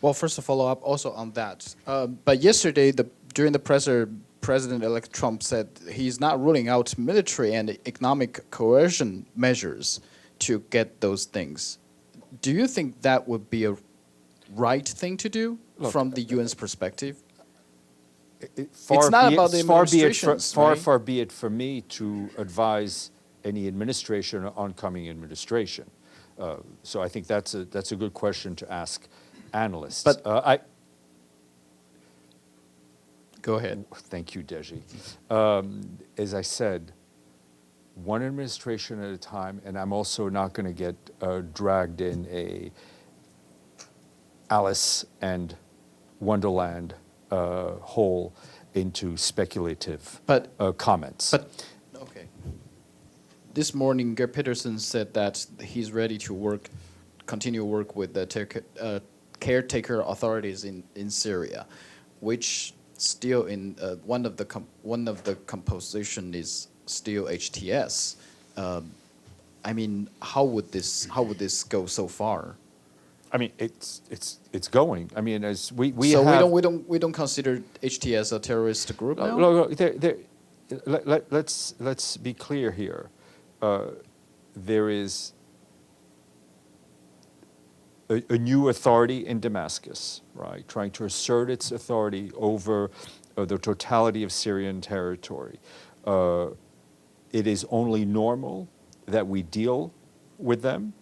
Well, first to follow up also on that. But yesterday, during the presser, President-elect Trump said he's not ruling out military and economic coercion measures to get those things. Do you think that would be a right thing to do from the UN's perspective? It's not about the administrations, right? Far be it for me to advise any administration or oncoming administration. So I think that's a good question to ask analysts. But go ahead. Thank you, Dezhi. As I said, one administration at a time, and I'm also not going to get dragged in a Alice and Wonderland hole into speculative comments. But okay. This morning, Gerd Peterson said that he's ready to continue work with the caretaker authorities in Syria, which still in one of the composition is still HTS. I mean, how would this go so far? I mean, it's going. I mean, as we don't consider HTS a terrorist group now? Let's be clear here. There is a new authority in Damascus, right, trying to assert its authority over the totality of Syrian territory. It is only normal that we deal with them,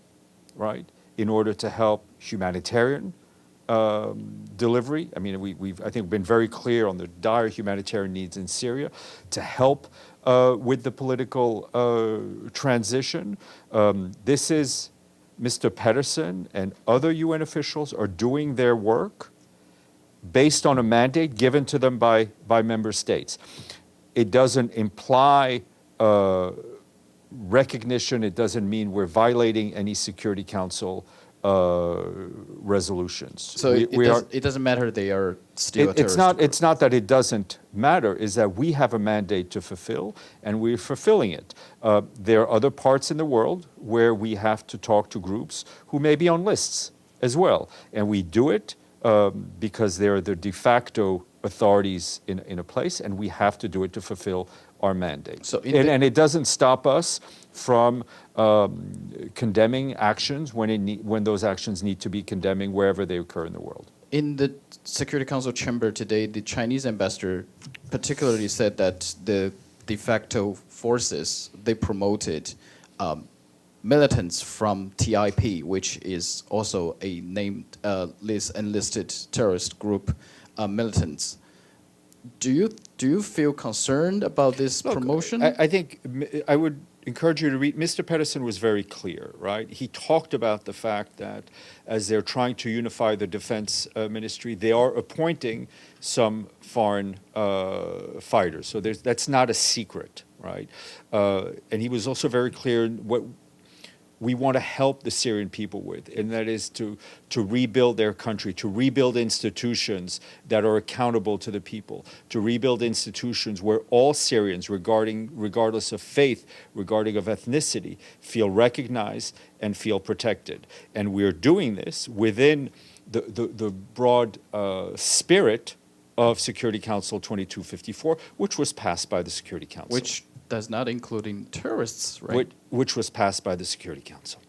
right, in order to help humanitarian delivery. I mean, we've, I think, been very clear on the dire humanitarian needs in Syria to help with the political transition. This is Mr. Pedersen and other UN officials are doing their work based on a mandate given to them by member states. It doesn't imply recognition. It doesn't mean we're violating any Security Council resolutions. So it doesn't matter they are still a terrorist group. It's not that it doesn't matter, is that we have a mandate to fulfill, and we're fulfilling it. There are other parts in the world where we have to talk to groups who may be on lists as well, and we do it because they're the de facto authorities in a place, and we have to do it to fulfill our mandate. So and it doesn't stop us from condemning actions when those actions need to be condemning wherever they occur in the world. In the Security Council chamber today, the Chinese ambassador particularly said that the de facto forces, they promoted militants from TIP, which is also a named enlisted terrorist group, militants. Do you feel concerned about this promotion? I think I would encourage you to read. Mr. Pedersen was very clear, right? He talked about the fact that as they're trying to unify the defense ministry, they are appointing some foreign fighters. So that's not a secret, right? And he was also very clear in what we want to help the Syrian people with, and that is to rebuild their country, to rebuild institutions that are accountable to the people, to rebuild institutions where all Syrians, regardless of faith, regardless of ethnicity, feel recognized and feel protected. And we're doing this within the broad spirit of Security Council 2254, which was passed by the Security Council. Which does not include terrorists, right? Which was passed by the Security Council.